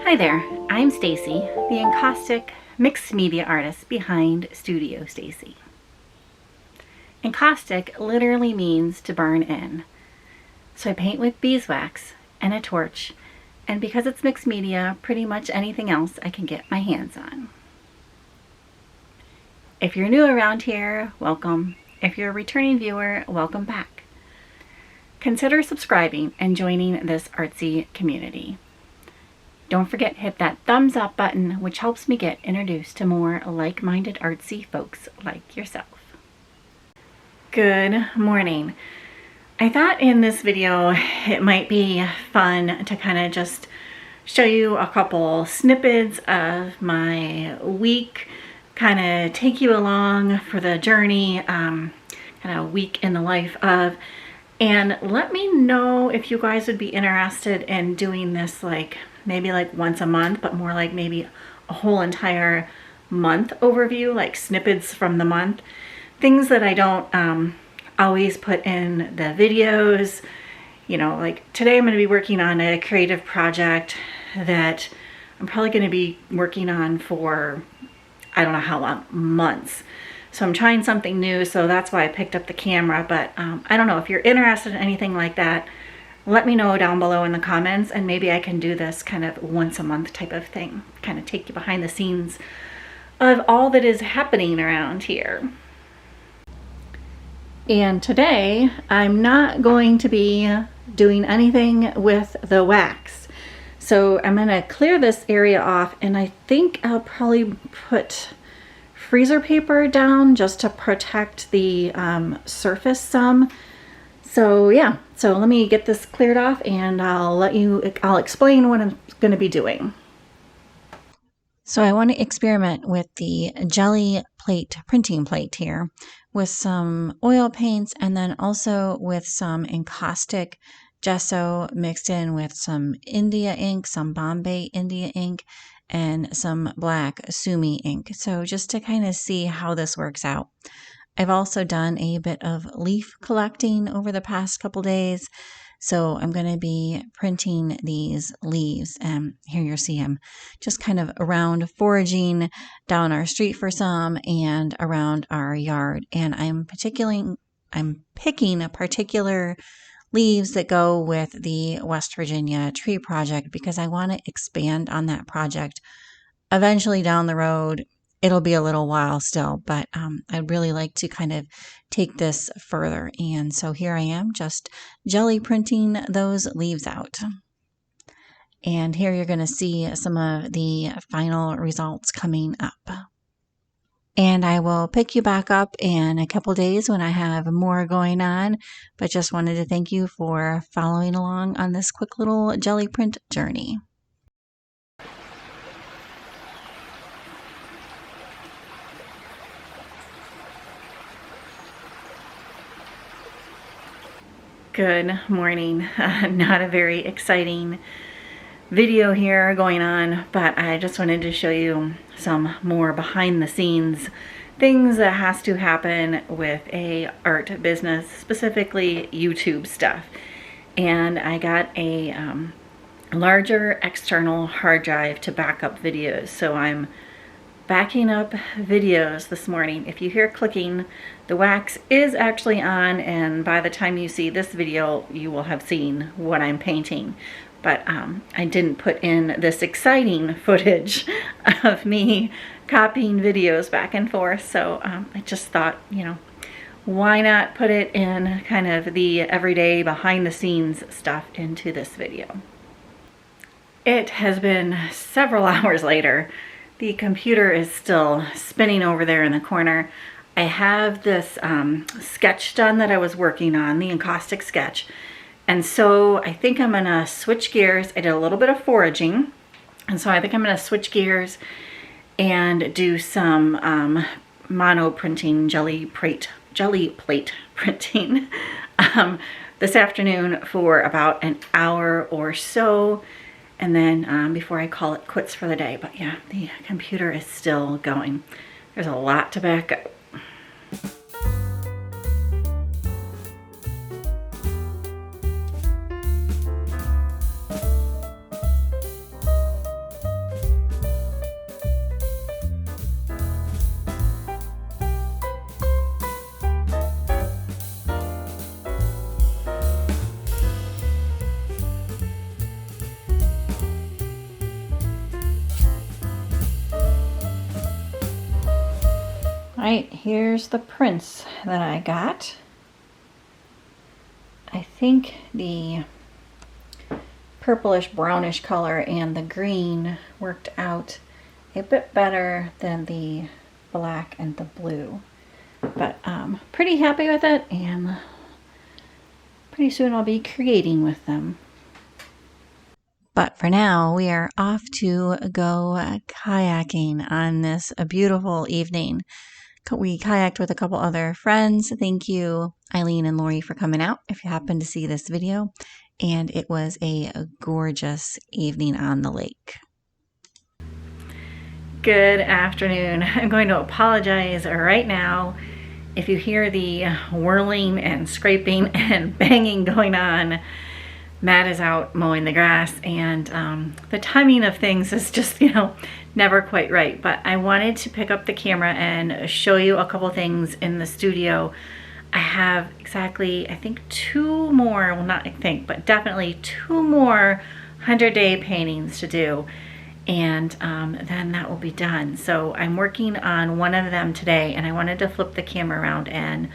Hi there, I'm Stacy, the encaustic mixed media artist behind Studio Stacy. Encaustic literally means to burn in. So I paint with beeswax and a torch, and because it's mixed media, pretty much anything else I can get my hands on. If you're new around here, welcome. If you're a returning viewer, welcome back. Consider subscribing and joining this artsy community. Don't forget to hit that thumbs up button, which helps me get introduced to more like-minded artsy folks like yourself. Good morning. I thought in this video it might be fun to kind of just show you a couple snippets of my week, kind of take you along for the journey, kind of week in the life of, and let me know if you guys would be interested in doing this maybe once a month, but more like maybe a whole entire month overview, like snippets from the month. Things that I don't always put in the videos. You know, like today I'm going to be working on a creative project that I'm probably going to be working on for, I don't know how long, months. So I'm trying something new, so that's why I picked up the camera. But I don't know, if you're interested in anything like that, let me know down below in the comments, and maybe I can do this kind of once a month type of thing. Kind of take you behind the scenes of all that is happening around here. And today, I'm not going to be doing anything with the wax. So I'm going to clear this area off, and I think I'll probably put freezer paper down just to protect the surface some. So yeah, so let me get this cleared off and I'll explain what I'm going to be doing. So I want to experiment with the Gelli plate, printing plate here, with some oil paints and then also with some encaustic gesso mixed in with some India ink, some Bombay India ink, and some black Sumi ink. So just to kind of see how this works out. I've also done a bit of leaf collecting over the past couple days. So I'm going to be printing these leaves. And here you see I'm just kind of around foraging down our street for some and around our yard. And I'm picking a particular leaves that go with the West Virginia tree project because I want to expand on that project eventually down the road. It'll be a little while still, but I'd really like to kind of take this further. And so here I am just jelly printing those leaves out. And here you're going to see some of the final results coming up. And I will pick you back up in a couple days when I have more going on, but just wanted to thank you for following along on this quick little jelly print journey. Good morning. Not a very exciting video here going on, but I just wanted to show you some more behind the scenes things that has to happen with a art business, specifically YouTube stuff. And I got a larger external hard drive to back up videos. So I'm backing up videos this morning. If you hear clicking, the wax is actually on, and by the time you see this video, you will have seen what I'm painting. But I didn't put in this exciting footage of me copying videos back and forth. So I just thought, you know, why not put it in kind of the everyday behind the scenes stuff into this video. It has been several hours later. The computer is still spinning over there in the corner. I have this sketch done that I was working on, the encaustic sketch. And so I think I'm gonna switch gears. I did a little bit of foraging. And so I think I'm gonna switch gears and do some mono printing, jelly plate printing this afternoon for about an hour or so. And then before I call it quits for the day. But yeah, the computer is still going. There's a lot to back up. Alright, here's the prints that I got. I think the purplish brownish color and the green worked out a bit better than the black and the blue. But pretty happy with it, and pretty soon I'll be creating with them. But for now, we are off to go kayaking on this beautiful evening. We kayaked with a couple other friends. Thank you, Eileen and Lori, for coming out if you happen to see this video. And it was a gorgeous evening on the lake. Good afternoon. I'm going to apologize right now if you hear the whirling and scraping and banging going on. Matt is out mowing the grass, and the timing of things is just, never quite right. But I wanted to pick up the camera and show you a couple things in the studio. I have exactly, I think, 2 more, well, not I think, but definitely 2 more 100-day paintings to do. And then that will be done. So I'm working on one of them today, and I wanted to flip the camera around and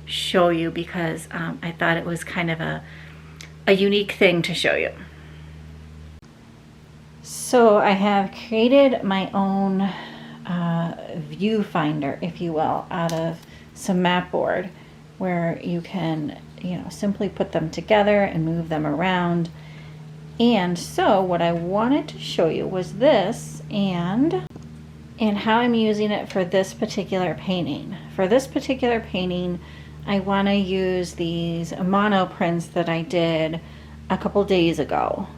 show you because I thought it was kind of a unique thing to show you. So I have created my own viewfinder, if you will, out of some mat board where you can, simply put them together and move them around. And so what I wanted to show you was this and how I'm using it for this particular painting. For this particular painting, I want to use these mono prints that I did a couple days ago.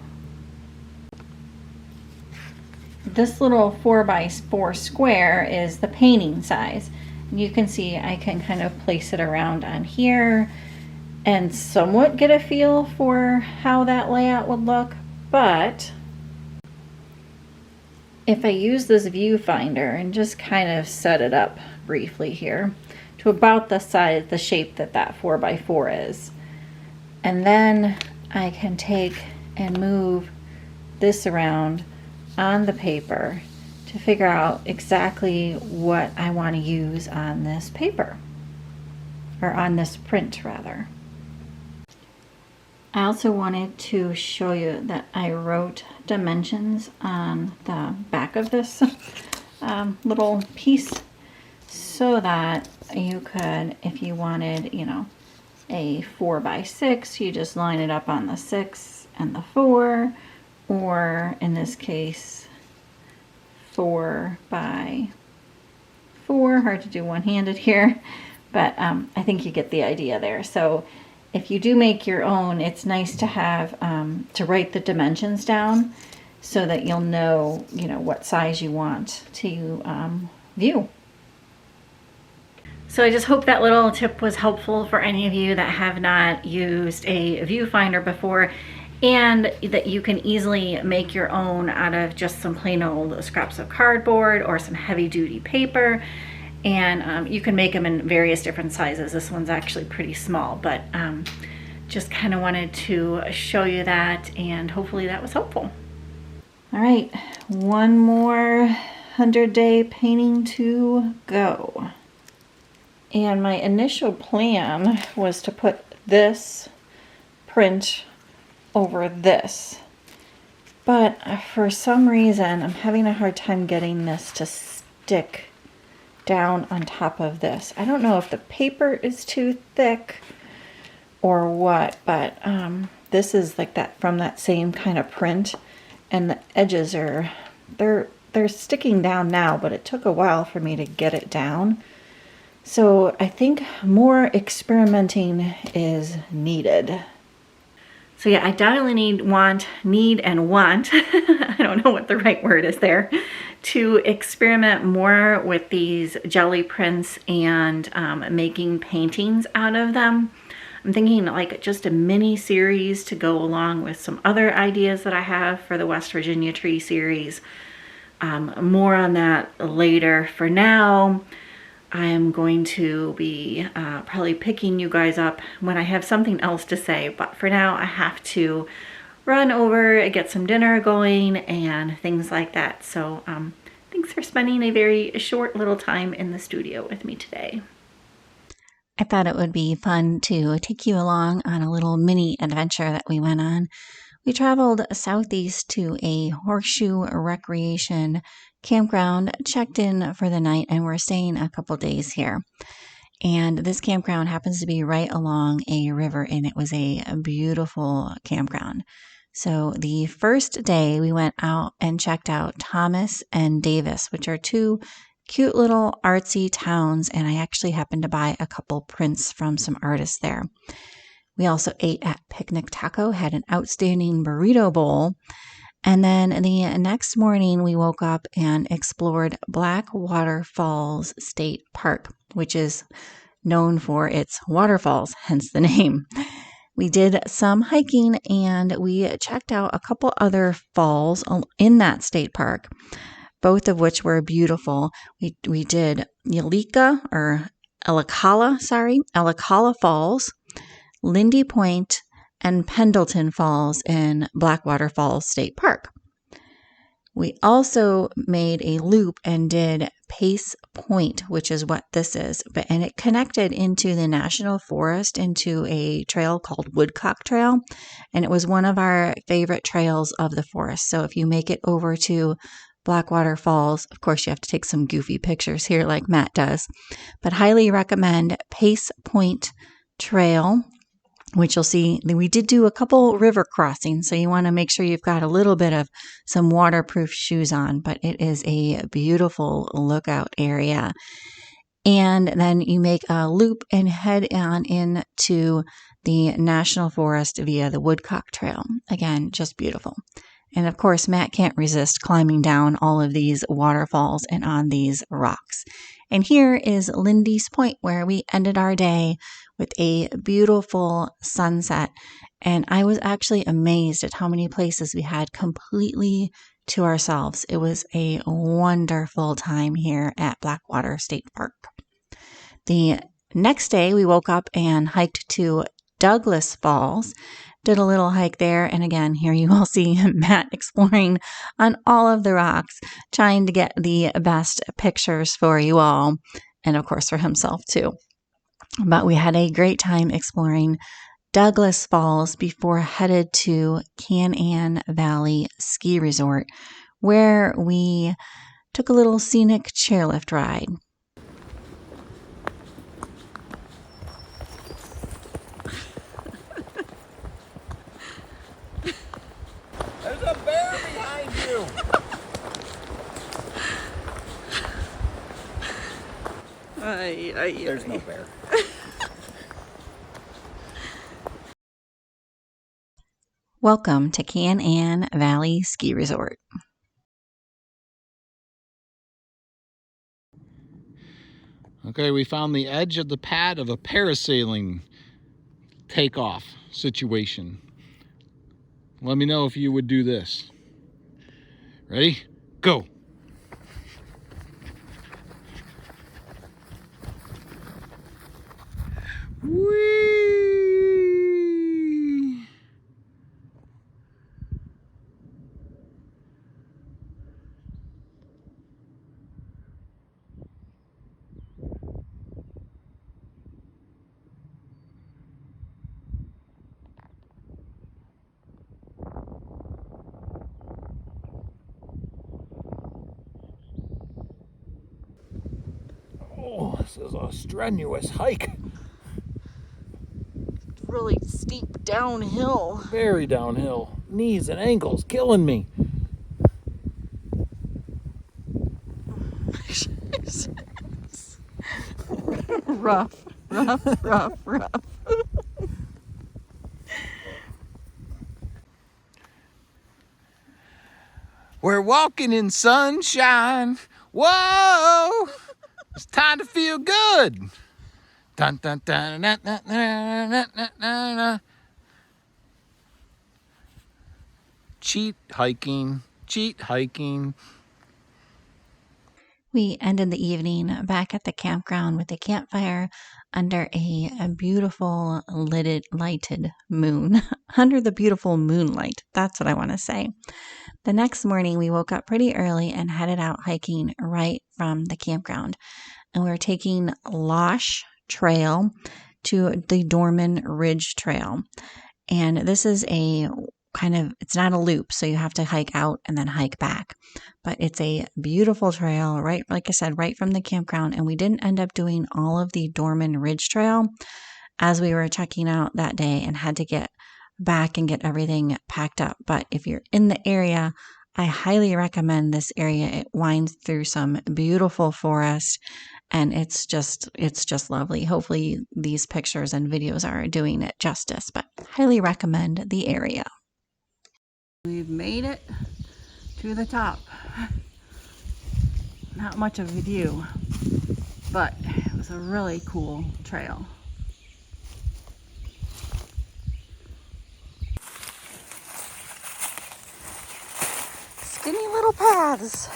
This little 4x4 square is the painting size. And you can see I can kind of place it around on here and somewhat get a feel for how that layout would look. But if I use this viewfinder and just kind of set it up briefly here to about the size, the shape that 4x4 is, and then I can take and move this around on the paper to figure out exactly what I want to use on this paper, or on this print rather. I also wanted to show you that I wrote dimensions on the back of this little piece so that you could, if you wanted, a 4x6, you just line it up on the 6 and the 4, or in this case 4x4. Hard to do one-handed here, but I think you get the idea there. So if you do make your own, it's nice to have to write the dimensions down so that you'll know, what size you want to view. So I just hope that little tip was helpful for any of you that have not used a viewfinder before, and that you can easily make your own out of just some plain old scraps of cardboard or some heavy-duty paper. And you can make them in various different sizes. This one's actually pretty small, but just kind of wanted to show you that, and hopefully that was helpful. All right, one more 100-day painting to go. And my initial plan was to put this print over this. But for some reason, I'm having a hard time getting this to stick down on top of this. I don't know if the paper is too thick or what, but this is like that, from that same kind of print, and the edges are, they're sticking down now, but it took a while for me to get it down. So I think more experimenting is needed. So yeah, I definitely need and want, I don't know what the right word is there, to experiment more with these jelly prints and making paintings out of them. I'm thinking like just a mini series to go along with some other ideas that I have for the West Virginia tree series. More on that later. For now, I'm going to be probably picking you guys up when I have something else to say, but for now I have to run over and get some dinner going and things like that. So Thanks for spending a very short little time in the studio with me today. I thought it would be fun to take you along on a little mini adventure that we went on. We traveled southeast to a horseshoe recreation campground, checked in for the night, and we're staying a couple days here. And this campground happens to be right along a river, and it was a beautiful campground. So the first day we went out and checked out Thomas and Davis, which are two cute little artsy towns, and I actually happened to buy a couple prints from some artists there. We also ate at Picnic Taco, had an outstanding burrito bowl, and then the next morning we woke up and explored Blackwater Falls State Park, which is known for its waterfalls, hence the name. We did some hiking and we checked out a couple other falls in that state park, both of which were beautiful. We did Elicala Falls, Lindy Point, and Pendleton Falls in Blackwater Falls State Park. We also made a loop and did Pace Point, which is what this is, and it connected into the National Forest into a trail called Woodcock Trail, and it was one of our favorite trails of the forest. So if you make it over to Blackwater Falls, of course you have to take some goofy pictures here like Matt does, but highly recommend Pace Point Trail, which you'll see we did do a couple river crossings, so you want to make sure you've got a little bit of some waterproof shoes on, but it is a beautiful lookout area. And then you make a loop and head on into the National Forest via the Woodcock Trail. Again, just beautiful. And of course, Matt can't resist climbing down all of these waterfalls and on these rocks. And here is Lindy's Point, where we ended our day with a beautiful sunset. And I was actually amazed at how many places we had completely to ourselves. It was a wonderful time here at Blackwater State Park. The next day, we woke up and hiked to Douglas Falls, did a little hike there. And again, here you will see Matt exploring on all of the rocks, trying to get the best pictures for you all, and of course for himself too. But we had a great time exploring Douglas Falls before headed to Can Valley Ski Resort, where we took a little scenic chairlift ride. There's a bear behind you! There's no bear. Welcome to Can Valley Ski Resort. Okay, we found the edge of the pad of a parasailing takeoff situation. Let me know if you would do this. Ready? Go! Whee! Oh, this is a strenuous hike. Really steep downhill. Very downhill. Knees and ankles killing me. rough. We're walking in sunshine. Whoa! It's time to feel good. Dun, dun, dun, dun, dun, dun, dun, dun, dun, dun. Cheat hiking. We ended the evening back at the campground with a campfire under a beautiful lighted moon. Under the beautiful moonlight. That's what I want to say. The next morning, we woke up pretty early and headed out hiking right from the campground. And we were taking Losh Trail to the Dorman Ridge Trail. And this is a it's not a loop, so you have to hike out and then hike back. But it's a beautiful trail, right, like I said, right from the campground. And we didn't end up doing all of the Dorman Ridge Trail as we were checking out that day and had to get back and get everything packed up. But if you're in the area, I highly recommend this area. It winds through some beautiful forest and it's just lovely. Hopefully these pictures and videos are doing it justice, but highly recommend the area. We've made it to the top. Not much of a view, but it was a really cool trail. Skinny little paths.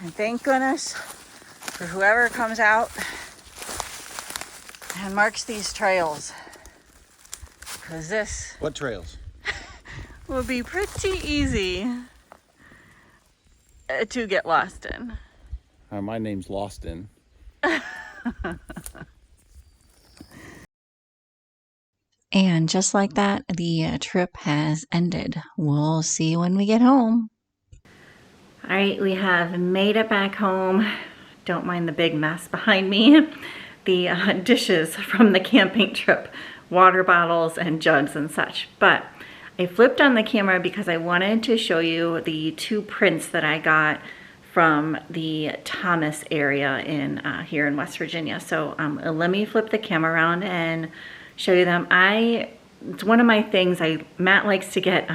And thank goodness for whoever comes out and marks these trails. Because this What trails? will be pretty easy to get lost in. My name's Lostin. And just like that, the trip has ended. We'll see you when we get home. All right, we have made it back home. Don't mind the big mess behind me. The dishes from the camping trip, water bottles and jugs and such. But I flipped on the camera because I wanted to show you the 2 prints that I got from the Thomas area in here in West Virginia. So let me flip the camera around and show you them. It's one of my things. Matt likes to get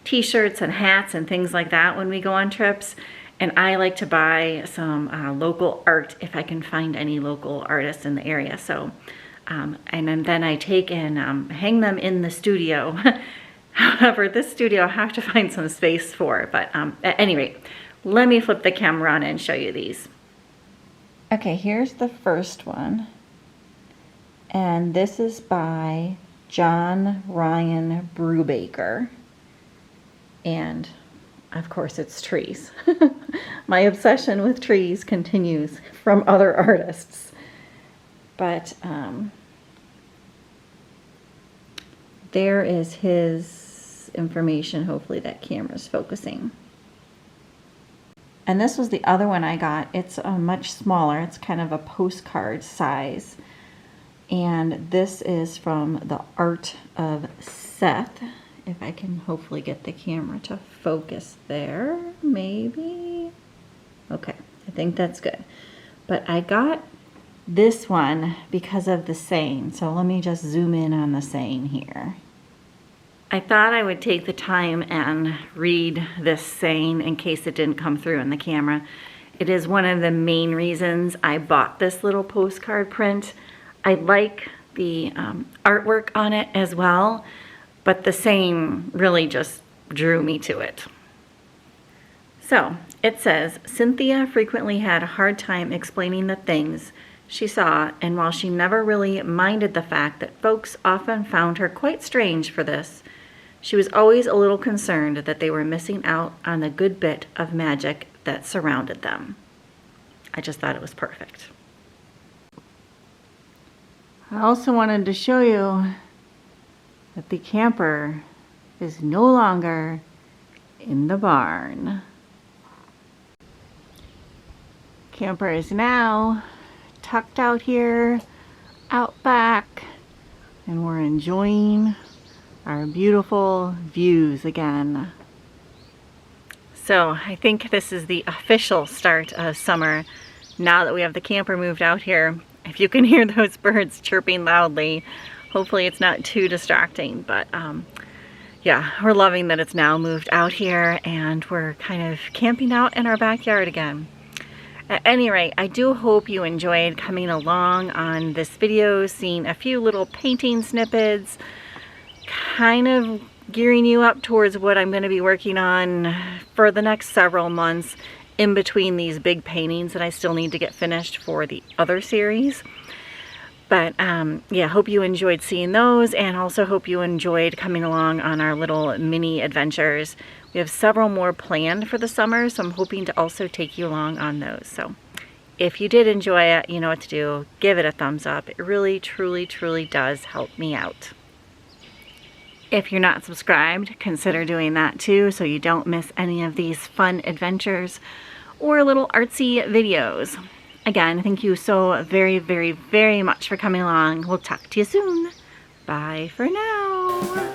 t-shirts and hats and things like that when we go on trips, and I like to buy some local art if I can find any local artists in the area. So and then I take and hang them in the studio. However, this studio I have to find some space for, but at any rate, let me flip the camera on and show you these. Okay, here's the first one, and this is by John Ryan Brubaker. And of course it's trees. My obsession with trees continues from other artists. But there is his information. Hopefully that camera's focusing. And this was the other one I got. It's much smaller. It's kind of a postcard size. And this is from the Art of Seth. If I can hopefully get the camera to focus there, maybe. Okay, I think that's good. But I got this one because of the saying. So let me just zoom in on the saying here. I thought I would take the time and read this saying in case it didn't come through in the camera. It is one of the main reasons I bought this little postcard print. I like the artwork on it as well, but the saying really just drew me to it. So it says, Cynthia frequently had a hard time explaining the things she saw, and while she never really minded the fact that folks often found her quite strange for this, she was always a little concerned that they were missing out on the good bit of magic that surrounded them. I just thought it was perfect. I also wanted to show you that the camper is no longer in the barn. Camper is now tucked out here, out back, and we're enjoying our beautiful views again. So I think this is the official start of summer now that we have the camper moved out here. If you can hear those birds chirping loudly, Hopefully it's not too distracting, but yeah, we're loving that it's now moved out here and we're kind of camping out in our backyard again. At any rate, I do hope you enjoyed coming along on this video, seeing a few little painting snippets, kind of gearing you up towards what I'm going to be working on for the next several months in between these big paintings that I still need to get finished for the other series. But yeah, hope you enjoyed seeing those, and also hope you enjoyed coming along on our little mini adventures. We have several more planned for the summer, so I'm hoping to also take you along on those. So if you did enjoy it, you know what to do. Give it a thumbs up. It really, truly, truly does help me out. If you're not subscribed, consider doing that too, so you don't miss any of these fun adventures or little artsy videos. Again, thank you so very, very, very much for coming along. We'll talk to you soon. Bye for now.